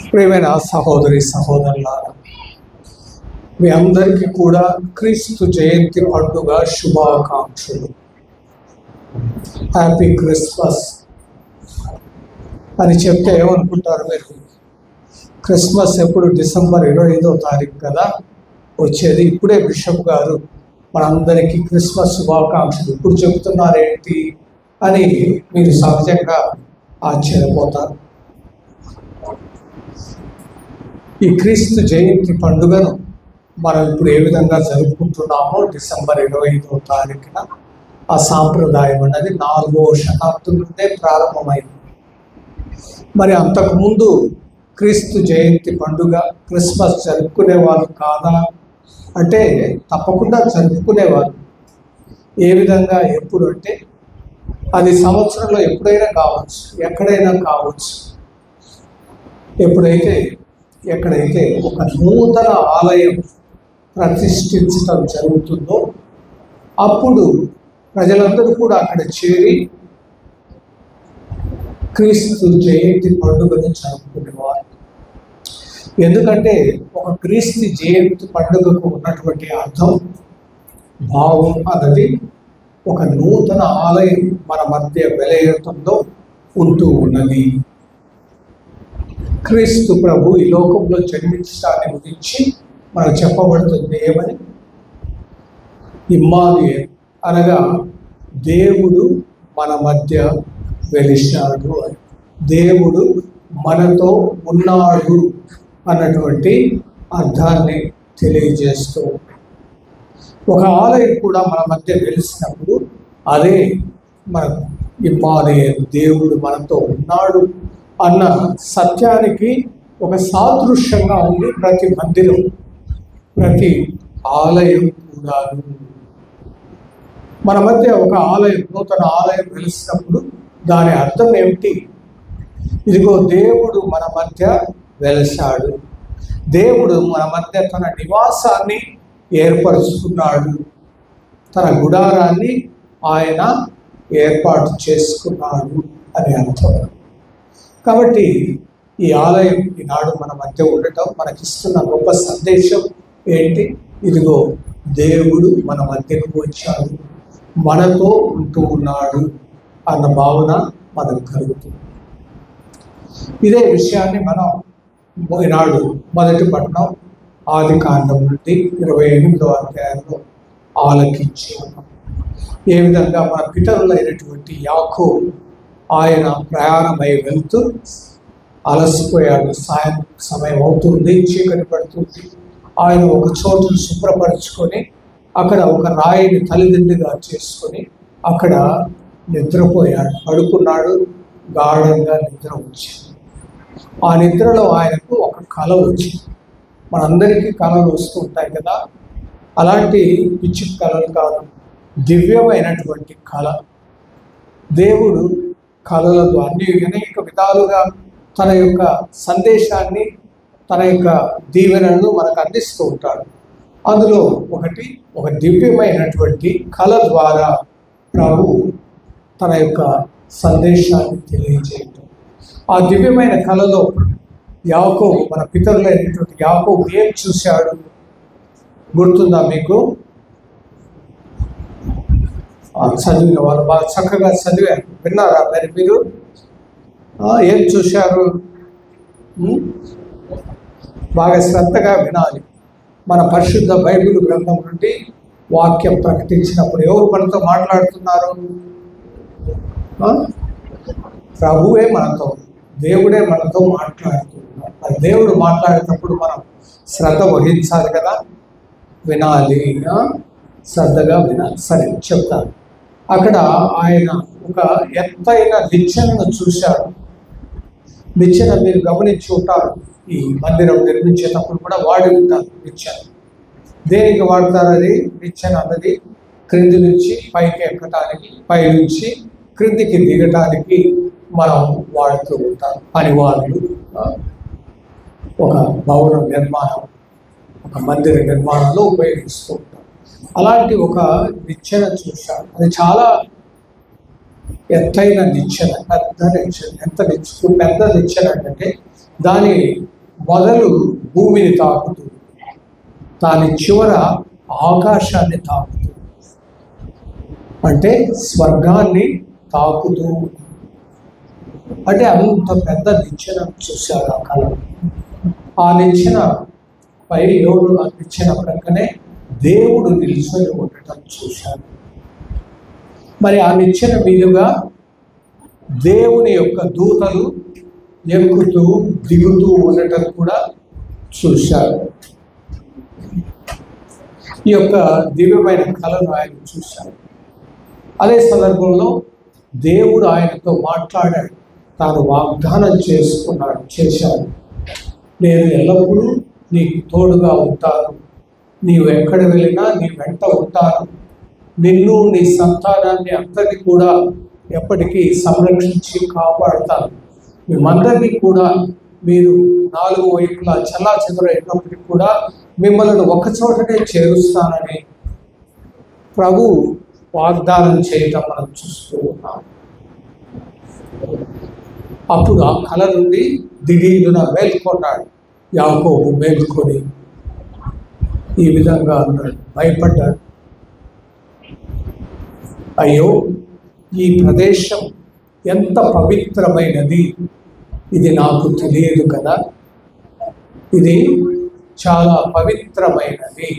ప్రియమైన సహోదరి సహోదరులారా, మీ అందరికీ కూడా క్రీస్తు జయంతి పండుగ శుభాకాంక్షలు. హ్యాపీ క్రిస్మస్ అని చెప్తే ఏమనుకుంటారు మీరు? క్రిస్మస్ ఎప్పుడు? డిసెంబర్ 25వ తారీఖు కదా వచ్చేది. ఇప్పుడే బిషప్ గారు మనందరికీ క్రిస్మస్ శుభాకాంక్షలు ఇప్పుడు చెబుతున్నారేంటి అని మీరు సహజంగా ఆశ్చర్యపోతారు. ఈ క్రీస్తు జయంతి పండుగను మనం ఇప్పుడు ఏ విధంగా జరుపుకుంటున్నామో, డిసెంబర్ 25వ తారీఖున ఆ సాంప్రదాయం అన్నది 4వ శతాబ్దం నుండే ప్రారంభమైంది. మరి అంతకుముందు క్రీస్తు జయంతి పండుగ, క్రిస్మస్ జరుపుకునేవాళ్ళు కాదా అంటే తప్పకుండా జరుపుకునేవాళ్ళు. ఏ విధంగా, ఎప్పుడు అంటే అది సంవత్సరంలో ఎప్పుడైనా కావచ్చు, ఎక్కడైనా కావచ్చు. ఎక్కడైతే ఒక నూతన ఆలయం ప్రతిష్ఠించడం జరుగుతుందో అప్పుడు ప్రజలందరూ కూడా అక్కడ చేరి క్రీస్తు జయంతి పండుగను జరుపుకునేవారు. ఎందుకంటే ఒక క్రీస్తు జయంతి పండుగకు ఉన్నటువంటి అర్థం, భావం అన్నది ఒక నూతన ఆలయం మన మధ్య వెలయతంలో ఉంటూ ఉన్నది. క్రీస్తు ప్రభు ఈ లోకంలో జన్మించడాన్ని గురించి మనకు చెప్పబడుతుంది ఏమని? ఇమ్మానుయేల్ అనగా దేవుడు మన మధ్య వెలిశాడు అని, దేవుడు మనతో ఉన్నాడు అన్నటువంటి అర్థాన్ని తెలియజేస్తూ ఒక ఆలయం కూడా మన మధ్య వెలిసినప్పుడు అదే మన ఇమ్మానుయేల్, దేవుడు మనతో ఉన్నాడు అన్న సత్యానికి ఒక సాదృశ్యంగా ఉంది ప్రతి మందిరం, ప్రతి ఆలయం కూడా. మన మధ్య ఒక ఆలయం, నూతన ఆలయం వెలిసినప్పుడు దాని అర్థం ఏమిటి? ఇదిగో దేవుడు మన మధ్య వెలిశాడు, దేవుడు మన మధ్య తన నివాసాన్ని ఏర్పరుచుకున్నాడు, తన గుడారాన్ని ఆయన ఏర్పాటు చేసుకున్నాడు అని అర్థం. కాబట్టి ఈ ఆలయం ఈనాడు మన మధ్య ఉండటం మనకిస్తున్న గొప్ప సందేశం ఏంటి? ఇదిగో దేవుడు మన మధ్యకు వచ్చాడు, మనతో ఉంటూ ఉన్నాడు అన్న భావన మనకు కలుగుతుంది. ఇదే విషయాన్ని మనం ఈనాడు మొదటి పట్టణం ఆదికాండం నుండి 28వ అధ్యాయంలో ఆలకించి ఉన్నాం. ఏ విధంగా మన పితరులైనటువంటి యాకోబు ఆయన ప్రయాణమై వెళ్తూ అలసిపోయాడు, సాయం సమయం అవుతుంది, చీకటి పడుతుంది. ఆయన ఒక చోటును శుభ్రపరుచుకొని అక్కడ ఒక రాయిని తల్లిదండ్రిగా చేసుకొని అక్కడ నిద్రపోయాడు, పడుకున్నాడు. గాఢంగా నిద్ర వచ్చింది. ఆ నిద్రలో ఆయనకు ఒక కల వచ్చింది. మనందరికీ కళలు వస్తూ ఉంటాయి కదా, అలాంటి పిచ్చి కళలు కాదు, దివ్యమైనటువంటి కళ. దేవుడు కళలతో అనేక విధాలుగా తన యొక్క సందేశాన్ని, తన యొక్క దీవెనలను మనకు అందిస్తూ ఉంటాడు. అందులో ఒక దివ్యమైనటువంటి కళ ద్వారా ప్రభు తన యొక్క సందేశాన్ని తెలియజేయటం. ఆ దివ్యమైన కళలో యాకోబు, మన పితరులైనటువంటి యాకోబు ఏం చూశాడు గుర్తుందా మీకు? చదివిన వాళ్ళు బాగా చక్కగా చదివారు, విన్నారా? మరి మీరు ఏం చూశారు? బాగా శ్రద్ధగా వినాలి. మన పరిశుద్ధ బైబిల్ గ్రంథం నుండి వాక్యం ప్రకటించినప్పుడు ఎవరు మనతో మాట్లాడుతున్నారు? ప్రభువే మనతో, దేవుడే మనతో మాట్లాడుతున్నారు. అది దేవుడు మాట్లాడేటప్పుడు మనం శ్రద్ధ వహించాలి కదా, వినాలి, శ్రద్ధగా వినాలి. సరే చెప్తాను. అక్కడ ఆయన ఒక ఎత్తైన నిచ్చెనను చూశాడు. నిచ్చెన మీరు గమనించి ఉంటారు, ఈ మందిరం నిర్మించేటప్పుడు కూడా వాడి ఉంటారు నిచ్చెన. దేనికి వాడతారు? అది నిచ్చెన అన్నది క్రింది నుంచి పైకి ఎక్కటానికి, పై నుంచి క్రిందికి దిగటానికి మనం వాడుతూ ఉంటాం. పని వాళ్ళు ఒక భవన నిర్మాణం, ఒక మందిర నిర్మాణంలో ఉపయోగిస్తూ ఉంటాం. అలాంటి ఒక నిచ్చెన చూశాడు. అది చాలా ఎత్తైన నిచ్చెన, పెద్ద నిచ్చెన. పెద్ద నిచ్చెన అంటే దాని మొదలు భూమిని తాకుతూ, దాని చివర ఆకాశాన్ని తాకుతూ, అంటే స్వర్గాన్ని తాకుతూ, అంటే అంత పెద్ద నిచ్చెన చూశారు ఆ కళ. ఆ నిచ్చెన పై లోడు ఆ నిచ్చెన ప్రక్కనే దేవుడు నిల్చొని ఉండటం చూశారు. మరి ఆ నిచ్చెన మీదుగా దేవుని యొక్క దూతలు ఎక్కుతూ దిగుతూ ఉండటం కూడా చూశారు. ఈ యొక్క దివ్యమైన కళను ఆయన చూశారు. అదే సందర్భంలో దేవుడు ఆయనతో మాట్లాడాడు, తాను వాగ్దానం చేశాడు, నేను ఎల్లప్పుడూ నీకు తోడుగా ఉంటాను, నీవు ఎక్కడ వెళ్ళినా నీ వెంట ఉంటాను, నిన్ను నీ సంతానాన్ని అందరినీ కూడా ఎప్పటికీ సంరక్షించి కాపాడుతాను, మేమందరినీ కూడా మీరు 4 వైపులా చల్లా చెదరైనప్పటికీ కూడా మిమ్మల్ని ఒకచోటనే చేరుస్తానని ప్రభు వాగ్దానం చేయటం మనం చూస్తూ ఉన్నాం. అప్పుడు ఆ కళ నుండి దిగీలున మేల్కొన్నాడు. యాకోబు మేల్కొని ఈ విధంగా అన్నాడు, భయపడ్డాడు, అయ్యో ఈ ప్రదేశం ఎంత పవిత్రమైనది, ఇది నాకు తెలియదు కదా, ఇది చాలా పవిత్రమైనది.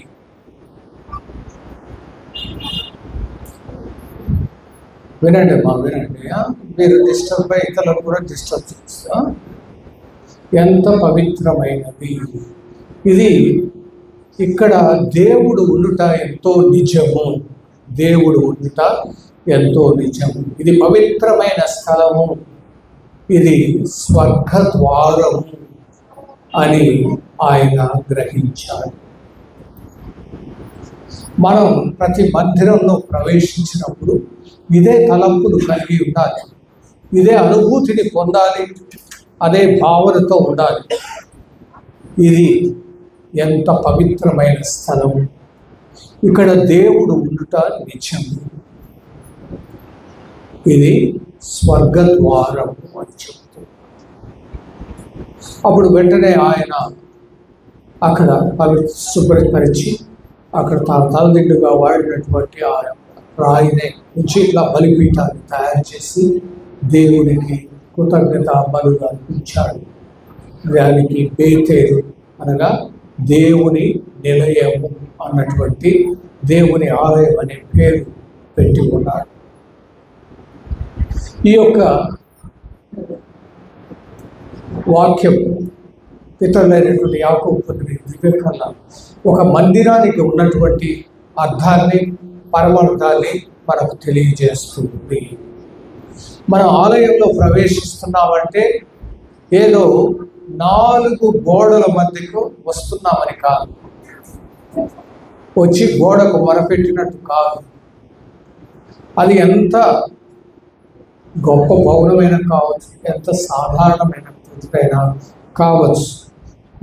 వినండి వినండి, మీరు డిస్టర్బ్ అయ్యి ఇతరులను కూడా డిస్టర్బ్ చేస్తా. ఎంత పవిత్రమైనది ఇది, ఇక్కడ దేవుడు ఉండుట ఎంతో నిజము, దేవుడు ఉండుట ఎంతో నిజము, ఇది పవిత్రమైన స్థలము, ఇది స్వర్గద్వారము అని ఆయన గ్రహించాడు. మనం ప్రతి మందిరంలో ప్రవేశించినప్పుడు ఇదే తలంపులు కలిగి ఉండాలి, ఇదే అనుభూతిని పొందాలి, అదే భావనతో ఉండాలి. ఇది ఎంత పవిత్రమైన స్థలం, ఇక్కడ దేవుడు ఉండుట నిత్యం, ఇది స్వర్గద్వారం అని చెప్తుంది. అప్పుడు వెంటనే ఆయన అక్కడ శుభ్రపరిచి అక్కడ తాను తలదిండుగా వాడినటువంటి ఆ రాయినే నుంచి ఇట్లా బలిపీఠాన్ని తయారు చేసి దేవునికి కృతజ్ఞత బలుగా అర్పించాడు. దానికి బేతేలు అనగా దేవుని నిలయము అన్నటువంటి దేవుని ఆలయం అనే పేరు పెట్టి ఉన్నాడు. ఈ యొక్క వాక్యం ఇతరులైనటువంటి యాకోబు దివ్యకళ ఒక మందిరానికి ఉన్నటువంటి అర్థాన్ని, పరమార్థాన్ని మనకు తెలియజేస్తుంది. మన ఆలయంలో ప్రవేశిస్తున్నామంటే ఏదో 4 గోడల మధ్యకు వస్తున్నామని కాదు, వచ్చి గోడకు మొరపెట్టినట్టు కాదు. అది ఎంత గొప్ప భవనమైన కావచ్చు, ఎంత సాధారణమైన ప్రతిపైన కావచ్చు.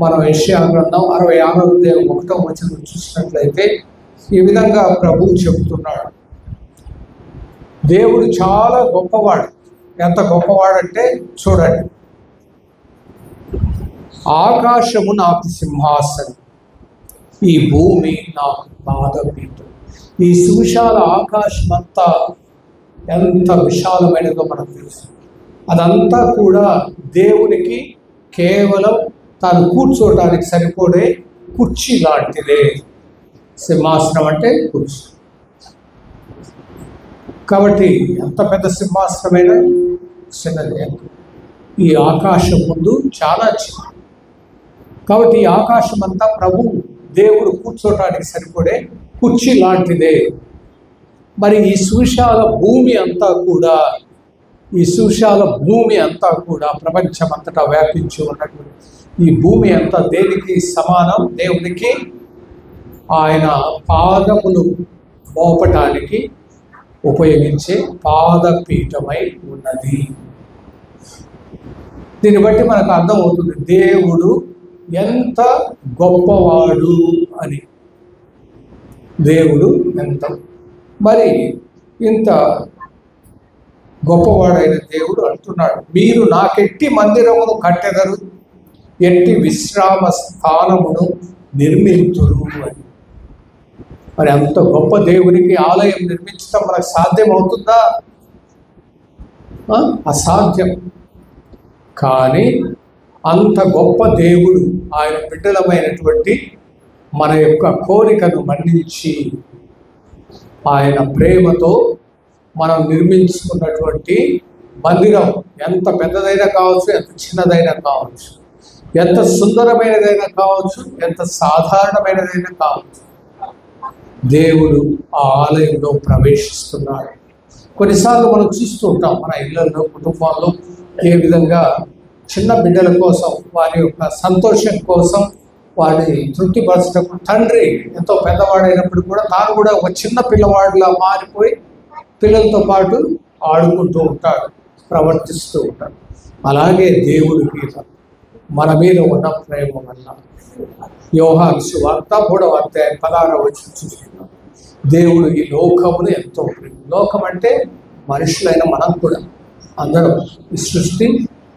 మనం యెషయా గ్రంథం 66వ వచనం చూసినట్లయితే ఈ విధంగా ప్రభువు చెబుతున్నాడు, దేవుడు చాలా గొప్పవాడు. ఎంత గొప్పవాడంటే చూడండి, ఆకాశము నాకు సింహాసనం, ఈ భూమి నాకు పాదపీఠం. ఈ సువిశాల ఆకాశం అంతా ఎంత విశాలమైనదో మనకు తెలుసు. అదంతా కూడా దేవునికి కేవలం తాను కూర్చోవడానికి సరిపోడే కుర్చీ లాంటిదే. సింహాసనం అంటే కుర్చీ కాబట్టి ఎంత పెద్ద సింహాసనమైనా చిన్నదే. ఈ ఆకాశం ముందు చాలా చిన్న. కాబట్టి ఈ ఆకాశం అంతా ప్రభు దేవుడు కూర్చోటానికి సరిపడే కుర్చీ లాంటిదే. మరి ఈ సువిశాల భూమి అంతా కూడా, ఈ సువిశాల భూమి అంతా కూడా ప్రపంచమంతటా వ్యాపించి ఉన్నటువంటి ఈ భూమి అంతా దేనికి సమానం? దేవునికి ఆయన పాదములు మోపటానికి ఉపయోగించే పాదపీఠమై ఉన్నది. దీన్ని బట్టి మనకు అర్థమవుతుంది దేవుడు ఎంత గొప్పవాడు అని. దేవుడు ఎంత మరి ఇంత గొప్పవాడైన దేవుడు అంటున్నాడు, మీరు నాకెట్టి మందిరమును కట్టెదరు, ఎట్టి విశ్రామ స్థానమును నిర్మింతురు అని. మరి అంత గొప్ప దేవునికి ఆలయం నిర్మించడం మనకు సాధ్యం అవుతుందా? అసాధ్యం. కానీ అంత గొప్ప దేవుడు ఆయన బిడ్డలమైనటువంటి మన యొక్క కోరికను మన్నించి ఆయన ప్రేమతో మనం నిర్మించుకున్నటువంటి మందిరం ఎంత పెద్దదైనా కావచ్చు, ఎంత చిన్నదైనా కావచ్చు, ఎంత సుందరమైనదైనా కావచ్చు, ఎంత సాధారణమైనదైనా కావచ్చు, దేవుడు ఆ ఆలయంలో ప్రవేశిస్తున్నాడు. కొన్నిసార్లు మనం చూస్తూ ఉంటాం మన ఇళ్లలో, కుటుంబాల్లో ఏ విధంగా చిన్న బిడ్డల కోసం, వారి యొక్క సంతోషం కోసం, వారిని తృప్తిపరచడం, తండ్రి ఎంతో పెద్దవాడైనప్పుడు కూడా తాను కూడా ఒక చిన్న పిల్లవాడిలా మారిపోయి పిల్లలతో పాటు ఆడుకుంటూ ఉంటాడు, ప్రవర్తిస్తూ ఉంటాడు. అలాగే దేవుడికి మన మీద ఉన్న ప్రేమ వల్ల యోహాను సువార్త 3వ అధ్యాయం 16వ వచనం చూస్తున్నాం. దేవుడు ఈ లోకమును ఎంతో ప్రేమ, లోకం అంటే మనుషులైన మనం కూడా, అందరం, ఈ సృష్టి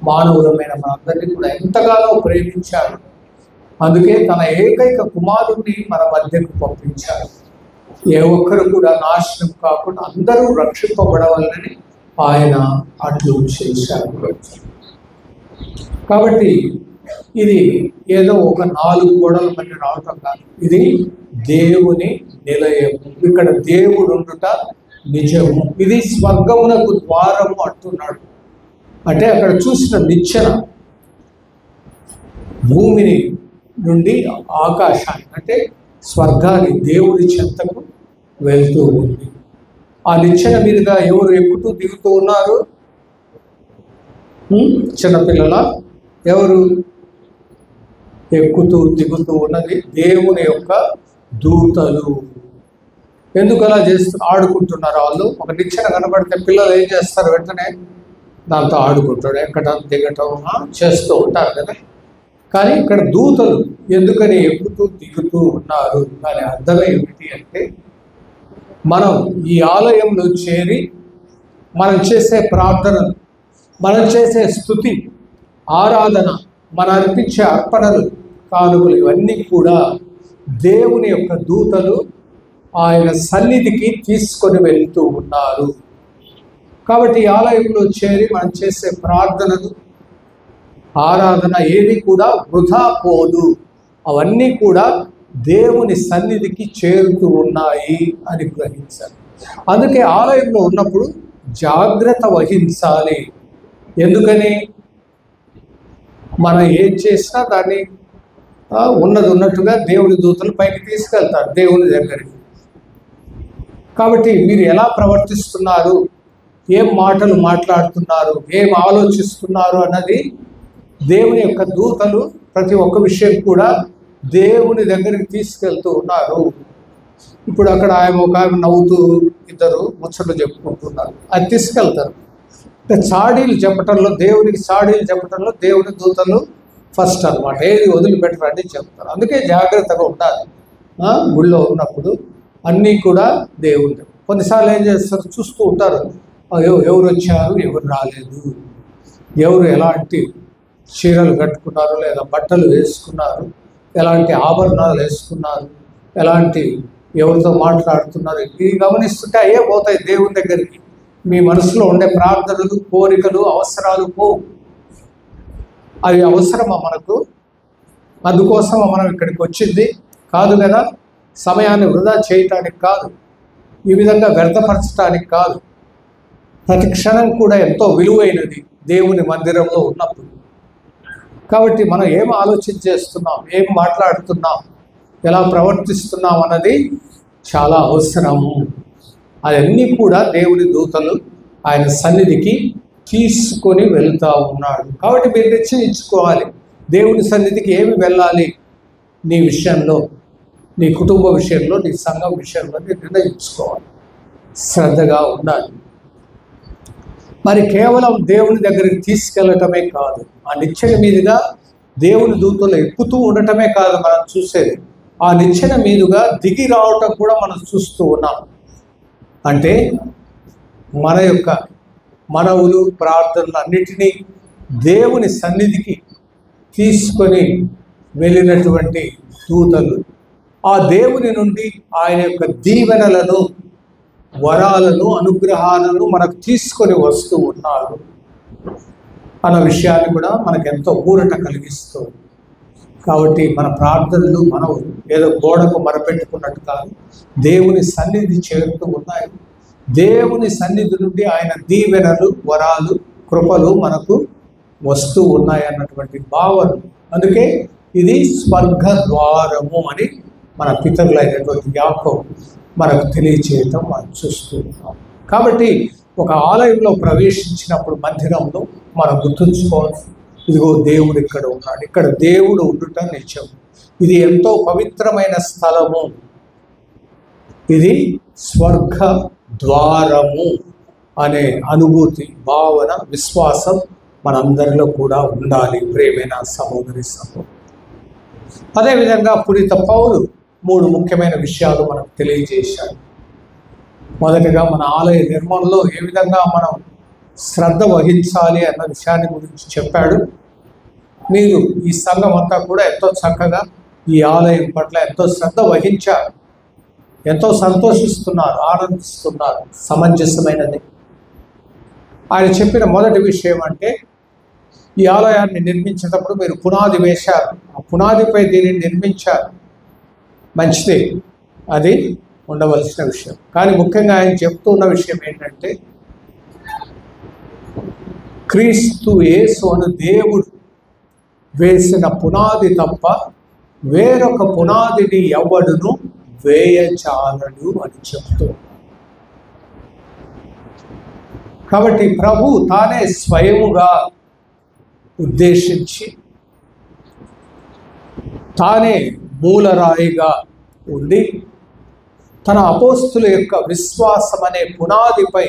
మానవులమైన మనందరినీ కూడా ఎంతగానో ప్రేమించాడు. అందుకే తన ఏకైక కుమారుణ్ణి మన మధ్యకు పంపించాడు. ఏ ఒక్కరు కూడా నాశనం కాకుండా అందరూ రక్షింపబడవాలని ఆయన అట్లు చేశారు. కాబట్టి ఇది ఏదో ఒక 4 గోడల మధ్య రావటం కాదు, ఇది దేవుని నిలయము. ఇక్కడ దేవుడు ఉండుట నిజము. ఇది స్వర్గమునకు ద్వారము అంటున్నాడు. అంటే అక్కడ చూసిన నిచ్చెన భూమిని నుండి ఆకాశాన్ని, అంటే స్వర్గాన్ని దేవుడి చెంతకు వెళ్తూ ఉంది. ఆ నిచ్చెన మీదుగా ఎవరు ఎక్కుతూ దిగుతూ ఉన్నారు? చిన్నపిల్లల ఎవరు ఎక్కుతూ దిగుతూ ఉన్నది? దేవుని యొక్క దూతలు. ఎందుకు అలా ఆడుకుంటున్నారు వాళ్ళు? ఒక నిచ్చెన కనబడితే పిల్లలు ఏం చేస్తారు? వెంటనే దాంతో ఆడుకుంటాడు, ఎక్కడం దిగటం చేస్తూ ఉంటారు కదా. కానీ ఇక్కడ దూతలు ఎందుకని ఎక్కుతూ దిగుతూ ఉన్నారు? దాని అర్థం ఏమిటి అంటే, మనం ఈ ఆలయంలో చేరి మనం చేసే ప్రార్థనలు, మనం చేసే స్తుతి, ఆరాధన, మనం అర్పించే అర్పణలు, కానుకలు, ఇవన్నీ కూడా దేవుని యొక్క దూతలు ఆయన సన్నిధికి తీసుకొని వెళ్తూ ఉన్నారు. కాబట్టి ఈ ఆలయంలో చేరి మనం చేసే ప్రార్థనలు, ఆరాధన ఏది కూడా వృధా పోదు. అవన్నీ కూడా దేవుని సన్నిధికి చేరుతూ ఉన్నాయి అని గ్రహించాలి. అందుకే ఆలయంలో ఉన్నప్పుడు జాగ్రత్త వహించాలి. ఎందుకని? మనం ఏం చేసినా దాన్ని ఉన్నది ఉన్నట్టుగా దేవుని దూతలు పైకి తీసుకెళ్తారు దేవుని దగ్గరికి. కాబట్టి మీరు ఎలా ప్రవర్తిస్తున్నారు, ఏం మాటలు మాట్లాడుతున్నారు, ఏం ఆలోచిస్తున్నారు అన్నది దేవుని యొక్క దూతలు ప్రతి ఒక్క విషయం కూడా దేవుని దగ్గరికి తీసుకెళ్తూ ఉన్నారు. ఇప్పుడు అక్కడ ఒక ఆమె నవ్వుతూ ఇద్దరు ముచ్చట్లు చెప్పుకుంటున్నారు, అది తీసుకెళ్తారు. చాడీలు చెప్పటంలో, దేవునికి చాడీలు చెప్పటంలో దేవుని దూతలు ఫస్ట్ అన్నమాట. ఏది వదిలిపెట్టరు అని చెప్తారు. అందుకే జాగ్రత్తగా ఉండాలి. గుళ్ళో ఉన్నప్పుడు అన్నీ కూడా దేవుడు. కొన్నిసార్లు ఏం చేస్తారు, చూస్తూ ఉంటారు, ఎవరు వచ్చారు, ఎవరు రాలేదు, ఎవరు ఎలాంటి చీరలు కట్టుకున్నారు, లేదా బట్టలు వేసుకున్నారు, ఎలాంటి ఆభరణాలు వేసుకున్నారు, ఎలాంటి ఎవరితో మాట్లాడుతున్నారు, ఇవి గమనిస్తుంటే అయ్యే పోతాయి దేవుని దగ్గరికి. మీ మనసులో ఉండే ప్రార్థనలు, కోరికలు, అవసరాలు పోవు. అవి అవసరమా మనకు? అందుకోసమా మనం ఇక్కడికి వచ్చింది? కాదు కదా. సమయాన్ని వృధా చేయటానికి కాదు, ఈ విధంగా వ్యర్థపరచడానికి కాదు. ప్రతి క్షణం కూడా ఎంతో విలువైనది దేవుని మందిరంలో ఉన్నప్పుడు. కాబట్టి మనం ఏం ఆలోచన చేస్తున్నాం, ఏం మాట్లాడుతున్నాం, ఎలా ప్రవర్తిస్తున్నాం అన్నది చాలా అవసరము. అవన్నీ కూడా దేవుని దూతలు ఆయన సన్నిధికి తీసుకొని వెళ్తూ ఉన్నాడు. కాబట్టి మీరు నిశ్చయించుకోవాలి, దేవుని సన్నిధికి ఏమి వెళ్ళాలి. నీ విషయంలో, నీ కుటుంబ విషయంలో, నీ సంఘం విషయంలో నిర్ణయించుకోవాలి. శ్రద్ధగా ఉండాలి. మరి కేవలం దేవుని దగ్గరికి తీసుకెళ్ళటమే కాదు, ఆ నిచ్చెన మీదుగా దేవుని దూతలు ఎక్కుతూ ఉండటమే కాదు మనం చూసేది, ఆ నిచ్చెన మీదుగా దిగి రావటం కూడా మనం చూస్తూ ఉన్నాం. అంటే మన యొక్క మనవులు, ప్రార్థనలు అన్నిటినీ దేవుని సన్నిధికి తీసుకొని వెళ్ళినటువంటి దూతలు ఆ దేవుని నుండి ఆయన యొక్క దీవెనలను, వరాలను, అనుగ్రహాలను మనకు తీసుకొని వస్తూ ఉన్నారు అన్న విషయాన్ని కూడా మనకు ఎంతో ఊరట కలిగిస్తుంది. కాబట్టి మన ప్రార్థనలు మనం ఏదో గోడకు మరపెట్టుకున్నట్టు కాదు, దేవుని సన్నిధి చేరుతూ ఉన్నాయి. దేవుని సన్నిధి నుండి ఆయన దీవెనలు, వరాలు, కృపలు మనకు వస్తూ ఉన్నాయి అన్నటువంటి భావన. అందుకే ఇది స్వర్గ ద్వారము అని మన పితరులైనటువంటి యాకోబు మనకు తెలియచేయటం మనం చూస్తూ ఉన్నాం. కాబట్టి ఒక ఆలయంలో ప్రవేశించినప్పుడు, మందిరంలో మనం గుర్తుంచుకోవాలి, ఇదిగో దేవుడు ఇక్కడ ఉన్నాడు, ఇక్కడ దేవుడు ఉండటం నిజం. ఇది ఎంతో పవిత్రమైన స్థలము, ఇది స్వర్గ ద్వారము అనే అనుభూతి, భావన, విశ్వాసం మనందరిలో కూడా ఉండాలి ప్రియమైన సహోదరి సహోదరు. అదేవిధంగా పునీత పౌలు 3 ముఖ్యమైన విషయాలు మనకు తెలియజేశాడు. మొదటిగా మన ఆలయ నిర్మాణంలో ఏ విధంగా మనం శ్రద్ధ వహించాలి అన్న విషయాన్ని గురించి చెప్పాడు. మీరు ఈ సంఘం అంతా కూడా ఎంతో చక్కగా ఈ ఆలయం పట్ల ఎంతో శ్రద్ధ వహించారు, ఎంతో సంతోషిస్తున్నారు, ఆనందిస్తున్నారు, సమంజసమైనది. ఆయన చెప్పిన మొదటి విషయం అంటే, ఈ ఆలయాన్ని నిర్మించేటప్పుడు మీరు పునాది వేశారు, ఆ పునాదిపై దీనిని నిర్మించారు, మంచిదే, అది ఉండవలసిన విషయం. కానీ ముఖ్యంగా ఆయన చెప్తున్న విషయం ఏంటంటే, క్రీస్తు యేసు అను దేవుడు వేసిన పునాది తప్ప వేరొక పునాదిని ఎవడును వేయచాలడు అని చెప్తూ. కాబట్టి ప్రభు తానే స్వయముగా ఉద్దేశించి, తానే మూలరాయిగా ఉండి, తన అపోస్తుల యొక్క విశ్వాసం అనే పునాదిపై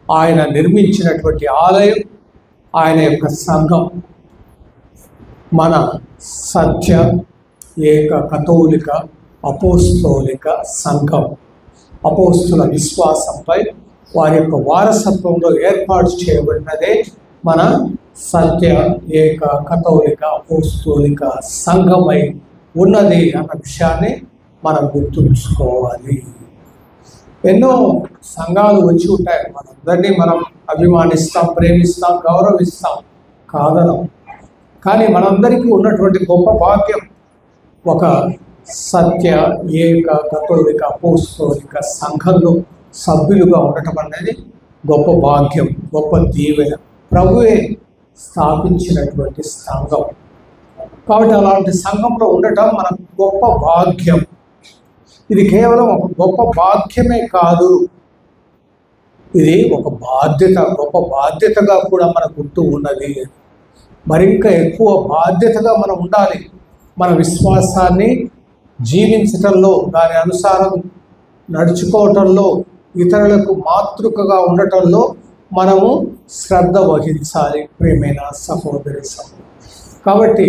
ఆయన నిర్మించినటువంటి ఆలయం, ఆయన యొక్క సంఘం, మన సత్య ఏక కథోలిక అపోస్తోలిక సంఘం, అపోస్తుల విశ్వాసంపై వారి యొక్క వారసత్వంలో ఏర్పాటు చేయబడినదే మన సత్య ఏక కథోలిక అపోస్తోలిక సంఘమై ఉన్నది అన్న విషయాన్ని మనం గుర్తుంచుకోవాలి. ఎన్నో సంఘాలు వచ్చి ఉంటాయి, మనందరినీ మనం అభిమానిస్తాం, ప్రేమిస్తాం, గౌరవిస్తాం, కాదనం. కానీ మనందరికీ ఉన్నటువంటి గొప్ప భాగ్యం ఒక సత్య ఏక కథోలిక అపోస్తోలిక సంఘంలో సభ్యులుగా ఉండటం అనేది గొప్ప భాగ్యం, గొప్ప దీవెన, ప్రభువే స్థాపించినటువంటి సంఘం. కాబట్టి అలాంటి సంఘంలో ఉండటం మనకు గొప్ప భాగ్యం. ఇది కేవలం ఒక గొప్ప భాగ్యమే కాదు, ఇది ఒక బాధ్యత, గొప్ప బాధ్యతగా కూడా మనకు ఉంటూ ఉన్నది. మరింకా ఎక్కువ బాధ్యతగా మనం ఉండాలి. మన విశ్వాసాన్ని జీవించటంలో, దాని అనుసారం నడుచుకోవటంలో, ఇతరులకు మాతృకగా ఉండటంలో మనము శ్రద్ధ వహించాలి ప్రియమైన సహోదరి సహోదరు. కాబట్టి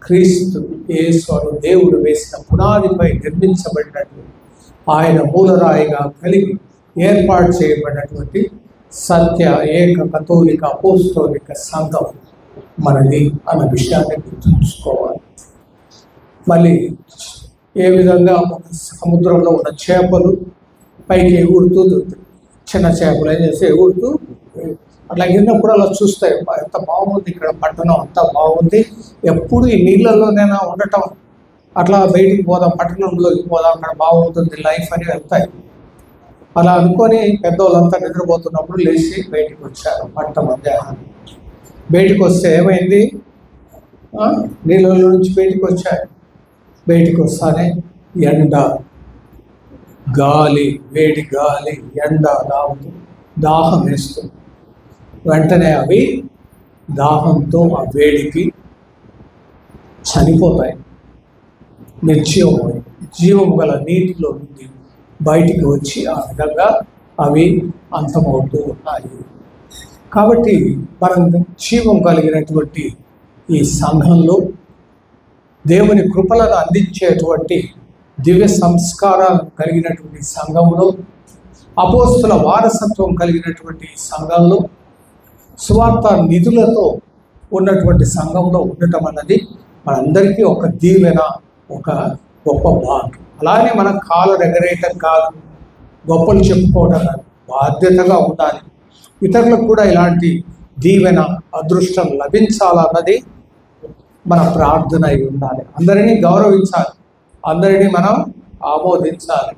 క్రీస్తు యేసు దేవుడు వేసిన పునాదిపై నిర్మించబడినట్టు ఆయన మూలరాయిగా కలిగి ఏర్పాటు చేయబడినటువంటి సత్య ఏక కథోలిక అపోస్తోలిక సంఘం మనది అన్న విషయాన్ని గుర్తుంచుకోవాలి. మళ్ళీ ఏ విధంగా సముద్రంలో ఉన్న చేపలు పైకి ఎగురుతూ, చిన్న చేపలు ఏం చేస్తే ఎగురుతూ అట్లా ఎగిరినప్పుడు అలా చూస్తాయి, ఎంత బాగుంది ఇక్కడ పట్టణం, అంతా బాగుంది, ఎప్పుడు ఈ నీళ్ళల్లోనైనా ఉండటం, అట్లా బయటికి పోదాం, పట్టణంలోకి పోదాం, అక్కడ బాగుంటుంది లైఫ్ అని వెళ్తాయి. అలా అనుకొని పెద్దవాళ్ళంతా నిద్రపోతున్నప్పుడు లేచి బయటికి వచ్చారు. పట్ట మధ్యాహ్నం బయటికి వస్తే ఏమైంది, నీళ్ళలో నుంచి బయటికి వచ్చారు. బయటికి వస్తానే ఎండ, గాలి, వేడి గాలి, ఎండ రావుతూ దాహం వేస్తుంది. వెంటనే అవి దాహంతో ఆ వేడికి చనిపోతాయి, నిర్జీవమై జీవం గల నీటిలో నుండి బయటికి వచ్చి ఆ విధంగా అవి అంతమవుతూ ఉన్నాయి. కాబట్టి మనం జీవం కలిగినటువంటి ఈ సంఘంలో దేవుని కృపలను అందించేటువంటి దివ్య సంస్కారాలు కలిగినటువంటి సంఘంలో, అపోస్తుల వారసత్వం కలిగినటువంటి సంఘంలో, సువార్త నిధులతో ఉన్నటువంటి సంఘంలో ఉండటం అన్నది మనందరికీ ఒక దీవెన, ఒక గొప్ప భాగ్యం. అలానే మనం కాలు ఎగరేయటం కాదు, గొప్పలు చెప్పుకోవడం కాదు, బాధ్యతగా ఉండాలి. ఇతరులకు కూడా ఇలాంటి దీవెన, అదృష్టం లభించాలన్నది మన ప్రార్థన అయి ఉండాలి. అందరినీ గౌరవించాలి, అందరినీ మనం ఆమోదించాలి.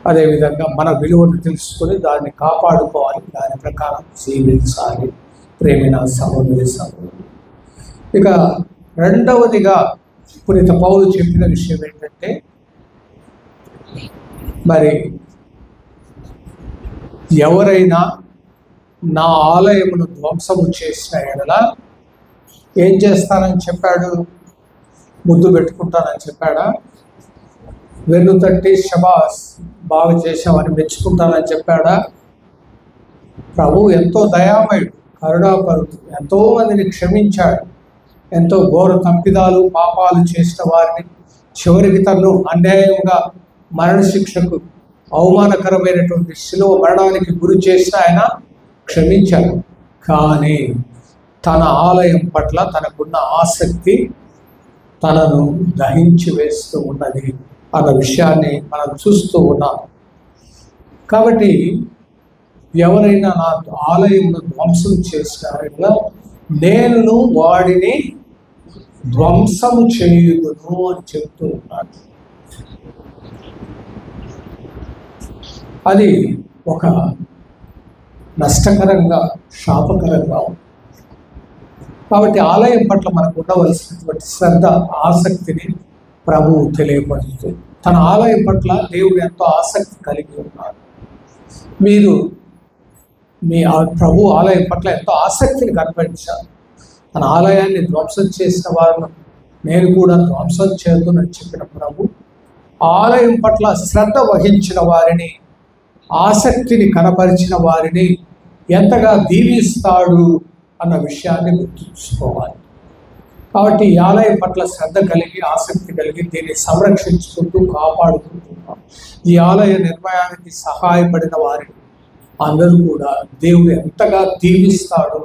అదేవిధంగా మన విలువను తెలుసుకొని దాన్ని కాపాడుకోవాలి, దాని ప్రకారం జీవించాలి. ప్రేమిన సహోదరి సహోదరులు, ఇక రెండవదిగా పునీత పౌలు చెప్పిన విషయం ఏంటంటే, మరి ఎవరైనా నా ఆలయమును ధ్వంసము చేసిన ఎడల ఏం చేస్తానని చెప్పాడు? ముద్దు పెట్టుకుంటానని చెప్పాడా? వెన్ను తట్టి శబాస్ బాగా చేశామని మెచ్చుకుంటానని చెప్పాడా? ప్రభు ఎంతో దయామయుడు, కరుణాపరుడు, ఎంతో మందిని క్షమించాడు. ఎంతో ఘోర తప్పిదాలు, పాపాలు చేసిన వారిని చివరికి తను అన్యాయంగా మరణశిక్షకు, అవమానకరమైనటువంటి శిలువ మరణానికి గురి చేసిన ఆయన క్షమించాడు. కానీ తన ఆలయం పట్ల తనకున్న ఆసక్తి తనను దహించి వేస్తూ ఉన్నది అన్న విషయాన్ని మనం చూస్తూ ఉన్నాం. కాబట్టి ఎవరైనా నా ఆలయంలో ధ్వంసం చేసినా నేను వాడిని ధ్వంసం చేయుదును అని చెప్తూ ఉన్నాడు. అది ఒక నష్టకరంగా, శాపకరంగా ఉంది. కాబట్టి ఆలయం పట్ల మనకు ఉండవలసినటువంటి శ్రద్ధ, ఆసక్తిని ప్రభువు తెలియపరుస్తుంది. తన ఆలయం పట్ల దేవుడు ఎంతో ఆసక్తి కలిగి ఉన్నాడు. మీరు మీ ప్రభు ఆలయం పట్ల ఎంతో ఆసక్తిని కనబరించారు. తన ఆలయాన్ని ధ్వంసం చేసిన వారిని నేను కూడా ధ్వంసం చేద్దునని చెప్పిన ప్రభు ఆలయం పట్ల శ్రద్ధ వహించిన వారిని, ఆసక్తిని కనపరిచిన వారిని ఎంతగా దీవిస్తాడు అన్న విషయాన్ని గుర్తుంచుకోవాలి. కాబట్టి ఈ ఆలయం పట్ల శ్రద్ధ కలిగి, ఆసక్తి కలిగి దీన్ని సంరక్షించుకుంటూ, కాపాడుకుంటున్నాం. ఈ ఆలయ నిర్మాణానికి సహాయపడిన వారిని అందరూ కూడా దేవుడు ఎంతగా దీవిస్తాడు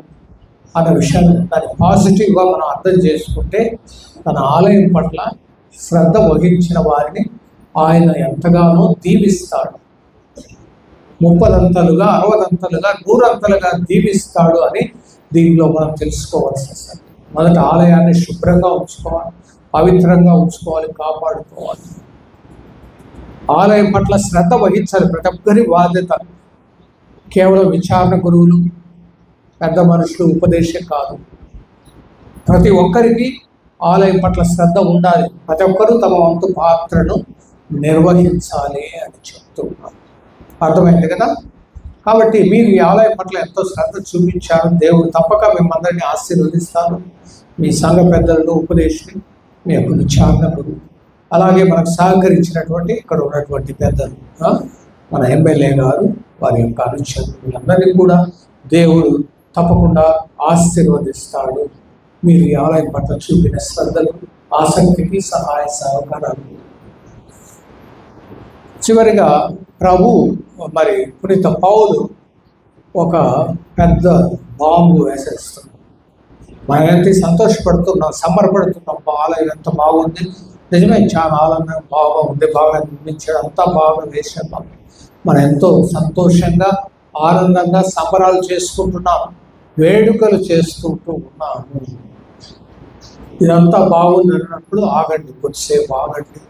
అన్న విషయాన్ని, దాన్ని పాజిటివ్గా మనం అర్థం చేసుకుంటే, తన ఆలయం పట్ల శ్రద్ధ వహించిన వారిని ఆయన ఎంతగానో దీవిస్తాడు. 30 అంతలుగా, 60 అంతలుగా, 100 అంతలుగా దీవిస్తాడు అని దీనిలో మనం తెలుసుకోవాల్సిన సంగతి. మొదట ఆలయాన్ని శుభ్రంగా ఉంచుకోవాలి, పవిత్రంగా ఉంచుకోవాలి, కాపాడుకోవాలి. ఆలయం పట్ల శ్రద్ధ వహించాలి. ప్రతి ఒక్కరి బాధ్యత. కేవలం విచారణ గురువులు, పెద్ద మనుషులు, ఉపదేశం కాదు. ప్రతి ఒక్కరికి ఆలయం పట్ల శ్రద్ధ ఉండాలి. ప్రతి ఒక్కరూ తమ వంతు పాత్రను నిర్వహించాలి అని చెప్తున్నారు. అర్థమైంది కదా? కాబట్టి మీరు ఈ ఆలయం పట్ల ఎంతో శ్రద్ధ చూపించారు. దేవుడు తప్పక మిమ్మల్ని ఆశీర్వదిస్తారు. మీ సంఘ పెద్దలను, ఉపదేశం, మీ యొక్క విచారణ గురువు, అలాగే మనకు సహకరించినటువంటి ఇక్కడ ఉన్నటువంటి పెద్దలు, మన ఎమ్మెల్యే గారు, వారి యొక్క అనుచరులు, వీళ్ళందరినీ కూడా దేవుడు తప్పకుండా ఆశీర్వదిస్తాడు. మీరు ఈ ఆలయం పట్ల చూపిన శ్రద్ధలు, ఆసక్తికి సహాయ సహకారాలు. చివరిగా ప్రభు మరి పునీత పౌలు ఒక పెద్ద బాంబు వేసేస్తున్నాం. మనం ఎంత సంతోషపడుతున్నాం, సంబరపడుతున్నాం. ఆలయం ఎంత బాగుంది, నిజమే చాలా ఆలయం బాగా ఉంది, బాగా నిర్మించాడు, అంతా బాగా వేసాం. మనం ఎంతో సంతోషంగా, ఆనందంగా సంబరాలు చేసుకుంటున్నాం, వేడుకలు చేసుకుంటూ ఉన్నాము. ఇదంతా బాగుంది అన్నప్పుడు ఆగండి, కొద్దిసేపు ఆగండి.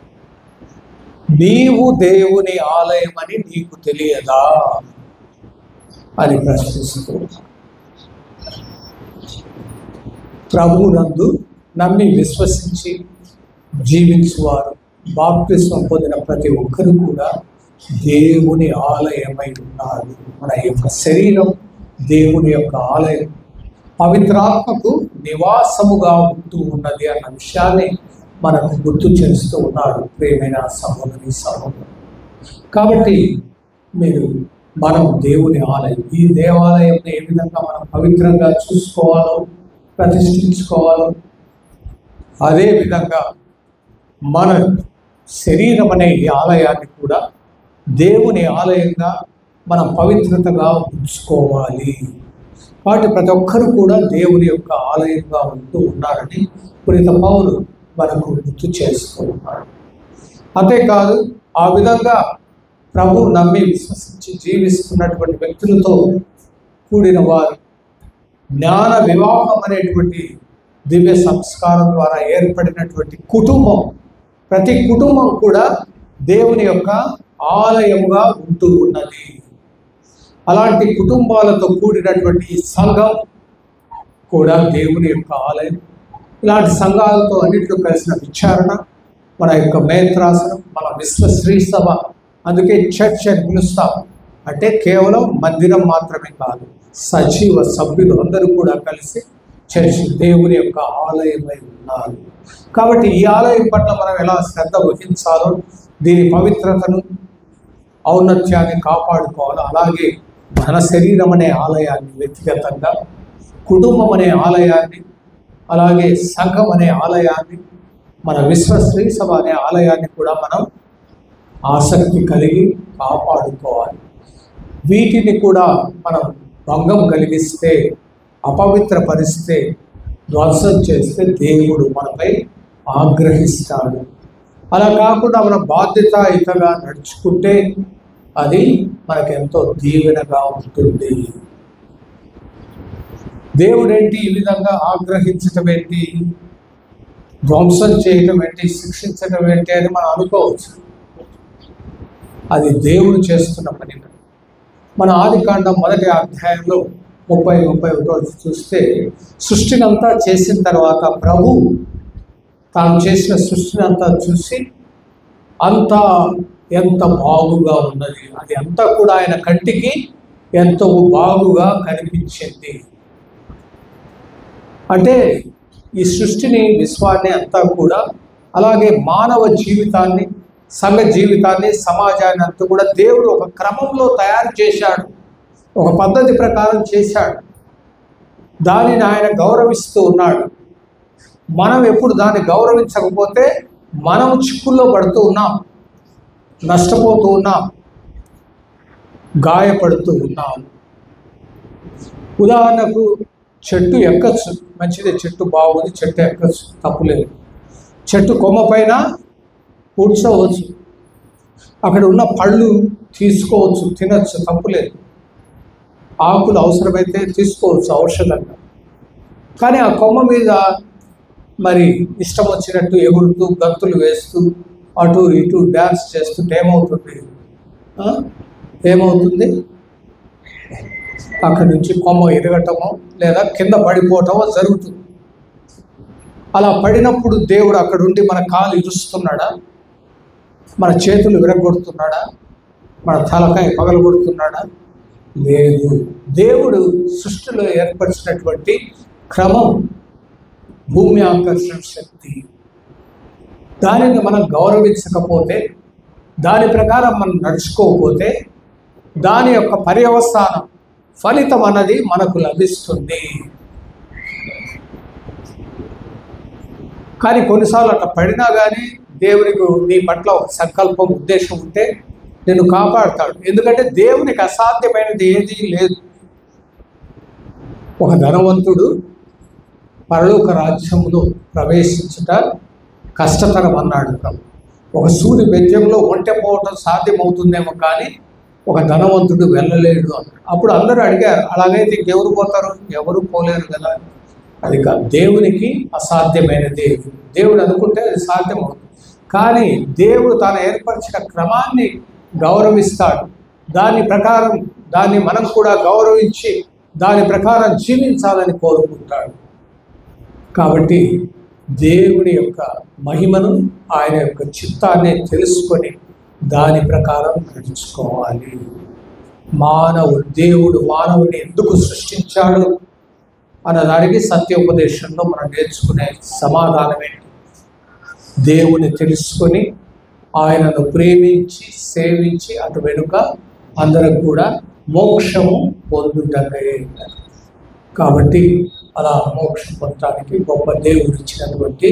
నీవు దేవుని ఆలయం అని నీకు తెలియదా అని ప్రశ్నిస్తూ, ప్రభువునందు నమ్మి విశ్వసించి జీవించువారు, బాప్తిస్మం పొందిన ప్రతి ఒక్కరు కూడా దేవుని ఆలయమై ఉన్నారు. మన యొక్క శరీరం దేవుని యొక్క ఆలయం, పవిత్రాత్మకు నివాసముగా ఉంటూ ఉన్నది అన్న విషయాన్ని మనకు గుర్తు చేస్తూ ఉన్నాడు ప్రియమైన సహోదరి సహోదరు. కాబట్టి మనం దేవుని ఆలయం, ఈ దేవాలయంని ఏ విధంగా మనం పవిత్రంగా చూసుకోవాలో, ప్రతిష్ఠించుకోవాలో, అదేవిధంగా మన శరీరం అనే ఈ ఆలయాన్ని కూడా దేవుని ఆలయంగా మనం పవిత్రతగా ఉంచుకోవాలి. వాటి ప్రతి ఒక్కరు కూడా దేవుని యొక్క ఆలయంగా ఉంటూ ఉన్నారని పునీత పౌలు మనకు గుర్తు చేస్తూ ఉన్నాడు. అంతేకాదు, ఆ విధంగా ప్రభు నమ్మి విశ్వసించి జీవిస్తున్నటువంటి వ్యక్తులతో కూడిన వారు జ్ఞాన వివాహం అనేటువంటి దివ్య సంస్కారం ద్వారా ఏర్పడినటువంటి కుటుంబం, ప్రతి కుటుంబం కూడా దేవుని యొక్క ఆలయముగా ఉంటూ ఉన్నది. అలాంటి కుటుంబాలతో కూడినటువంటి ఈ సంఘం కూడా దేవుని యొక్క ఆలయం. ఇలాంటి సంఘాలతో అన్నింటిలో కలిసిన విచారణ, మన యొక్క మేత్రాసనం, మన విశ్వశ్రీ సభ, అందుకే చర్చ్ అని పిలుస్తాం. అంటే కేవలం మందిరం మాత్రమే కాదు, సజీవ సభ్యులు అందరూ కూడా కలిసి చర్చ్ దేవుని యొక్క ఆలయమై ఉన్నారు. కాబట్టి ఈ ఆలయం పట్ల మనం ఎలా శ్రద్ధ వహించాలో, దీని పవిత్రతను ఔన్నత్యాన్ని కాపాడుకోవాలో, అలాగే మన శరీరం అనే ఆలయాన్ని వ్యక్తిగతంగా, కుటుంబం అనే ఆలయాన్ని, అలాగే సంఘం అనే ఆలయాన్ని, మన విశ్వశ్రీ సభ అనే ఆలయాన్ని కూడా మనం ఆసక్తి కలిగి కాపాడుకోవాలి. వీటిని కూడా మనం భంగం కలిగిస్తే, అపవిత్రపరిస్తే, ధ్వంసం చేస్తే దేవుడు మనపై ఆగ్రహిస్తాడు. అలా కాకుండా మన బాధ్యతాయుతంగా నడుచుకుంటే అది మనకెంతో దీవెనగా ఉంటుంది. దేవుడేంటి ఈ విధంగా ఆగ్రహించటం ఏంటి, ధ్వంసం చేయటం ఏంటి, శిక్షించటం ఏంటి అని మనం అనుకోవచ్చు. అది దేవుడు చేస్తున్న పని. మన ఆదికాండం 1వ అధ్యాయంలో 30-31 చూస్తే, సృష్టిని అంతా చేసిన తర్వాత ప్రభు తాను చేసిన సృష్టిని అంతా చూసి అంతా ఎంత బాగుగా ఉన్నది, అది అంతా కూడా ఆయన కంటికి ఎంతో బాగుగా కనిపించింది. అంటే ఈ సృష్టిని, విశ్వాన్ని అంతా కూడా, అలాగే మానవ జీవితాన్ని, సంఘ జీవితాన్ని, సమాజాన్ని అంతా కూడా దేవుడు ఒక క్రమంలో తయారు చేశాడు, ఒక పద్ధతి ప్రకారం చేశాడు. దానిని ఆయన గౌరవిస్తూ ఉన్నాడు. మనం ఎప్పుడు దాన్ని గౌరవించకపోతే మనం చిక్కుల్లో పడుతూ ఉన్నాం, నష్టపోతూ ఉన్నాం, గాయపడుతూ ఉన్నాం. ఉదాహరణకు చెట్టు ఎక్కచ్చు, మంచిదే, చెట్టు బాగుంది, చెట్టు ఎక్కచ్చు, తప్పులేదు. చెట్టు కొమ్మ పైన కూర్చోవచ్చు, అక్కడ ఉన్న పళ్ళు తీసుకోవచ్చు, తినచ్చు, తప్పులేదు. ఆకులు అవసరమైతే తీసుకోవచ్చు ఔషధంగా. కానీ ఆ కొమ్మ మీద మరి ఇష్టం వచ్చినట్టు ఎగురుతూ, గంతులు వేస్తూ, అటు ఇటు డ్యాన్స్ చేస్తుంటే ఏమవుతుంది? అక్కడి నుంచి కొమ్మ ఎరగటమో లేదా కింద పడిపోవటమో జరుగుతుంది. అలా పడినప్పుడు దేవుడు అక్కడుండి మన కాలు ఇరుస్తున్నాడా, మన చేతులు విరగొడుతున్నాడా, మన తలకాయ పగలగొడుతున్నాడా? లేదు. దేవుడు సృష్టిలో ఏర్పరిచినటువంటి క్రమం, భూమి ఆకర్షణ శక్తి, దానిని మనం గౌరవించకపోతే, దాని ప్రకారం మనం నడుచుకోకపోతే దాని యొక్క పర్యవసానం, ఫలితం అన్నది మనకు లభిస్తుంది. కానీ కొన్నిసార్లు అట్లా పడినా కానీ దేవునికి నీ పట్ల ఒక సంకల్పం, ఉద్దేశం ఉంటే నిన్ను కాపాడుతాడు. ఎందుకంటే దేవునికి అసాధ్యమైనది ఏదీ లేదు. ఒక ధనవంతుడు పరలోక రాజ్యంలో ప్రవేశించుట కష్టతరం అన్నాడు ప్రభు. ఒక సూది బెజ్జంలో ఒంటె పోవటం సాధ్యమవుతుందేమో, కానీ ఒక ధనవంతుడు వెళ్ళలేడు అన్నాడు. అప్పుడు అందరూ అడిగారు, అలాగైతే ఇంకెవరు పోతారు? ఎవరు పోలేరు కదా. అది కాదు, దేవునికి అసాధ్యమైనది. దేవుడు అనుకుంటే అది సాధ్యమవుతుంది. కానీ దేవుడు తాను ఏర్పరిచిన క్రమాన్ని గౌరవిస్తాడు. దాని ప్రకారం దాన్ని మనం కూడా గౌరవించి దాని ప్రకారం జీవించాలని కోరుకుంటాడు. కాబట్టి దేవుని యొక్క మహిమను, ఆయన యొక్క చిత్తాన్ని తెలుసుకొని దాని ప్రకారం నడుచుకోవాలి. దేవుడు మానవుని ఎందుకు సృష్టించాడు అన్నదానికి సత్యోపదేశంలో మనం నేర్చుకునే సమాధానం ఏంటి? దేవుని తెలుసుకొని ఆయనను ప్రేమించి సేవించి అటు వెనుక అందరం కూడా మోక్షము పొందుటమే. కాబట్టి అలా మోక్షం పొందడానికి గొప్ప దేవుడు ఇచ్చినటువంటి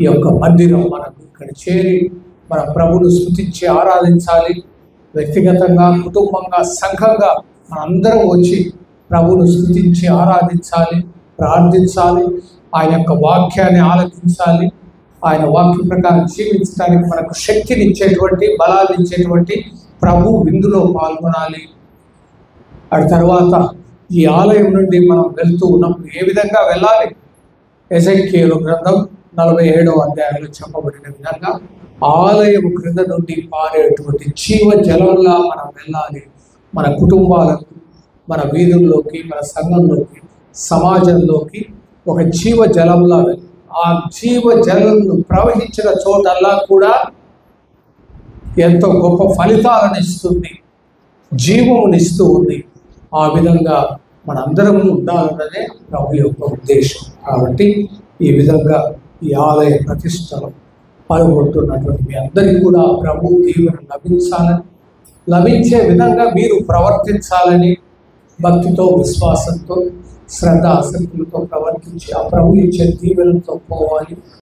ఈ యొక్క మందిరం మనకు ఇక్కడ చేరి మన ప్రభువును స్తుతించి ఆరాధించాలి. వ్యక్తిగతంగా, కుటుంబంగా, సంఘంగా మనందరం వచ్చి ప్రభువును స్తుతించి ఆరాధించాలి, ప్రార్థించాలి, ఆయన యొక్క వాక్యాన్ని ఆలకించాలి. ఆయన వాక్య ప్రకారం జీవించడానికి మనకు శక్తిని ఇచ్చేటువంటి, బలాన్ని ఇచ్చేటువంటి ప్రభు విందులో పాల్గొనాలి. ఆ తర్వాత ఈ ఆలయం నుండి మనం వెళ్తూ ఉన్నప్పుడు ఏ విధంగా వెళ్ళాలి? ఎజెకియేలు గ్రంథం 47వ అధ్యాయంలో చెప్పబడిన విధంగా ఆలయం క్రింద నుండి పారేటువంటి జీవ జలంలా మనం వెళ్ళాలి. మన కుటుంబాలకు, మన వీధుల్లోకి, మన సంఘంలోకి, సమాజంలోకి ఒక జీవ జలంలా వెళ్ళాలి. ఆ జీవ జలం ప్రవహించిన చోటల్లా కూడా ఎంతో గొప్ప ఫలితాలను ఇస్తుంది, జీవమునిస్తూ ఉంది. ఆ విధంగా మనందరం ఉండాలన్నదే ప్రభు యొక్క ఉద్దేశం. కాబట్టి ఈ విధంగా ఈ ఆలయ ప్రతిష్టలో పాల్గొంటున్నటువంటి మీ అందరికీ కూడా ప్రభు దీవెన లభించే విధంగా మీరు ప్రవర్తించాలని భక్తితో, విశ్వాసంతో, శ్రద్ధ, ఆసక్తులతో ప్రవర్తించి ఆ ప్రభు ఇచ్చే దీవెనతో పోవాలి.